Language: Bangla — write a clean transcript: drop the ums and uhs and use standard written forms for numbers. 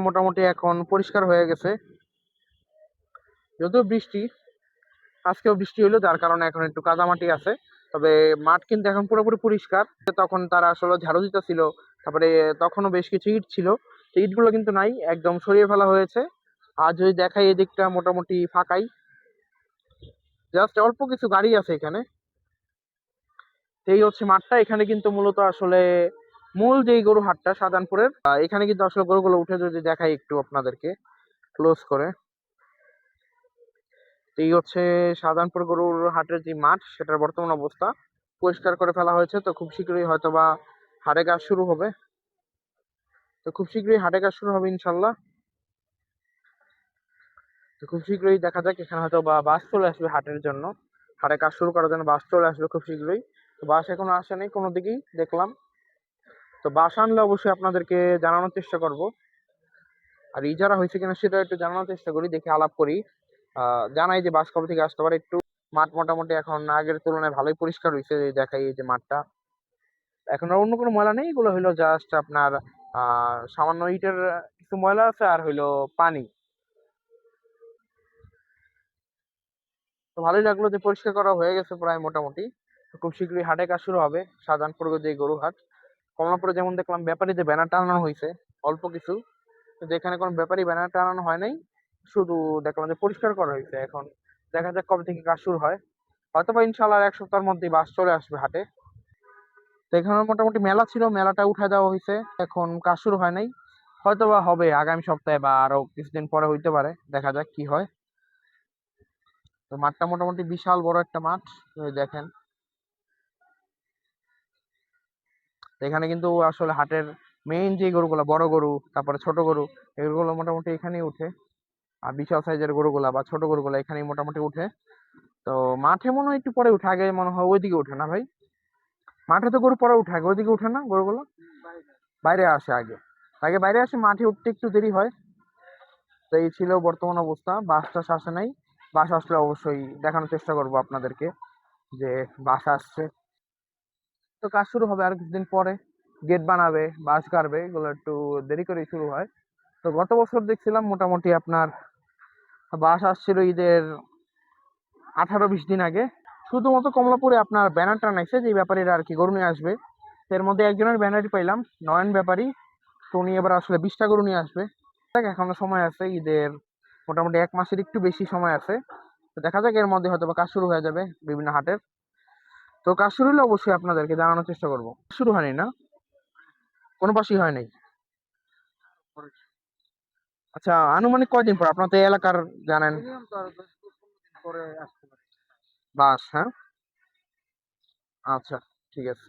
মোটামুটি এখন পরিষ্কার হয়ে গেছে, যদিও বৃষ্টি, আজকেও বৃষ্টি হইলো যার কারণে এখন একটু কাদামাটি আছে। তবে মাঠ কিন্তু এখন পুরোপুরি পরিষ্কার। তখন তারা আসলে ঝাড়ু দিতেছিল, তারপরে তখনও বেশ কিছু ইট ছিল, সেই ইটগুলো কিন্তু নাই, একদম সরিয়ে ফেলা হয়েছে। আর যদি দেখাই এদিকটা মোটামুটি ফাঁকাই, জাস্ট অল্প কিছু গাড়ি আছে এখানে। এই হচ্ছে মাঠটা। এখানে কিন্তু মূলত আসলে মূল যেই গরু হাটটা শাহজাহানপুরের, এখানে কিন্তু আসলে গরুগুলো উঠে যদি দেখাই একটু আপনাদেরকে ক্লোজ করে। এই হচ্ছে শাহজাহানপুর গরুর হাটের যে মাঠ, সেটার বর্তমান অবস্থা। পরিষ্কার করে ফেলা হয়েছে, তো খুব শীঘ্রই হয়তোবা হাটে কাজ শুরু হবে। ইনশাল্লাহ। তো খুব শীঘ্রই দেখা যাক, এখানে হয়তো বা বাস চলে আসবে হাটের জন্য, হাটে কাজ শুরু করার জন্য বাস চলে আসবে খুব শীঘ্রই। তো বাস এখনো আসেনি কোনো দিকেই দেখলাম। তো বাস আনলে অবশ্যই আপনাদেরকে জানানোর চেষ্টা করব। আর ইজারা হয়েছে কিনা সেটা একটু জানানোর চেষ্টা করি, দেখে আলাপ করি, জানাই যে বাস কবে থেকে আসতে পারে। একটু মাঠ মোটামুটি এখন আগের তুলনায় ভালোই পরিষ্কার হয়েছে, দেখাই এই যে মাঠটা এখন আর অন্য কোনো ময়লা নেই। এগুলো হইলো জাস্ট আপনার সামান্য ইটের কিছু ময়লা আছে, আর হইলো পানি। তো ভালোই লাগলো যে পরিষ্কার করা হয়ে গেছে প্রায় মোটামুটি। তো খুব শীঘ্রই হাটে কাজ শুরু হবে, শাহজাহানপুর যে গরু হাট। কমলাপুরে যেমন দেখলাম ব্যাপারীদের ব্যানার টানানো হয়েছে অল্প কিছু, কিন্তু এখানে কোনো ব্যাপারী ব্যানার টানানো হয় নাই, শুধু দেখলাম যে পরিষ্কার করা হয়েছে। এখন দেখা যাক কবে থেকে কাজ শুরু হয়, হয়তো বা ইনশাল্লাহ এক সপ্তাহের মধ্যেই বাস চলে আসবে হাটে। তো এখানে মোটামুটি মেলা ছিল, মেলাটা উঠে দেওয়া হয়েছে, এখন কাজ শুরু হয় নাই, হয়তো বা হবে আগামী সপ্তাহে বা আরো কিছুদিন পরে হইতে পারে, দেখা যাক কি হয়। তো মাঠটা মোটামুটি বিশাল বড় একটা মাঠ, দেখেন। এখানে কিন্তু আসলে হাটের মেইন যে গরুগুলা, বড় গরু তারপরে ছোট গরু, এগুলো মোটামুটি এখানেই উঠে। আর বিশাল সাইজের গরুগুলা বা ছোট গরুগুলা এখানেই মোটামুটি উঠে। তো মাঠে মনে হয় একটু পরে উঠে, আগে মনে হয় ওইদিকে উঠে না ভাই? মাঠে তো গরু পরে উঠে, আগে ওইদিকে উঠে না গরুগুলো? বাইরে আসে আগে, আগে বাইরে আসে, মাঠে উঠতে একটু দেরি হয়। তো এই ছিল বর্তমান অবস্থা। বাস টাস আসে নাই, বাস আসলে অবশ্যই দেখানোর চেষ্টা করব আপনাদেরকে যে বাস আসছে। তো কাজ শুরু হবে আর কিছুদিন পরে, গেট বানাবে, বাস গাড়বে, এগুলো একটু দেরি করে শুরু হয়। তো গত বছর দেখছিলাম মোটামুটি আপনার বাস আসছিল ঈদের 18-20 দিন আগে। শুধুমাত্র কমলাপুরে আপনার ব্যানার টানাইছে যে ব্যাপারীরা আর কি গরু নিয়ে আসবে, এর মধ্যে একজনের ব্যানারই পাইলাম, নয়ন ব্যাপারী। তো উনি এবার আসলে 20টা গরু নিয়ে আসবে। দেখ এখনো সময় আছে, ঈদের মোটামুটি 1 মাসের একটু বেশি সময় আছে। তো দেখা যাক, এর মধ্যে হয়তো বা কাজ শুরু হয়ে যাবে বিভিন্ন হাটের। তো কাজ শুরু হলে অবশ্যই আপনাদেরকে জানানোর চেষ্টা করব। শুরু হয়নি না? কোনো পাশই হয় নাই? আচ্ছা, আনুমানিক কয়দিন পর আপনার তো এই এলাকার জানেন? বাস, হ্যাঁ। আচ্ছা, ঠিক আছে।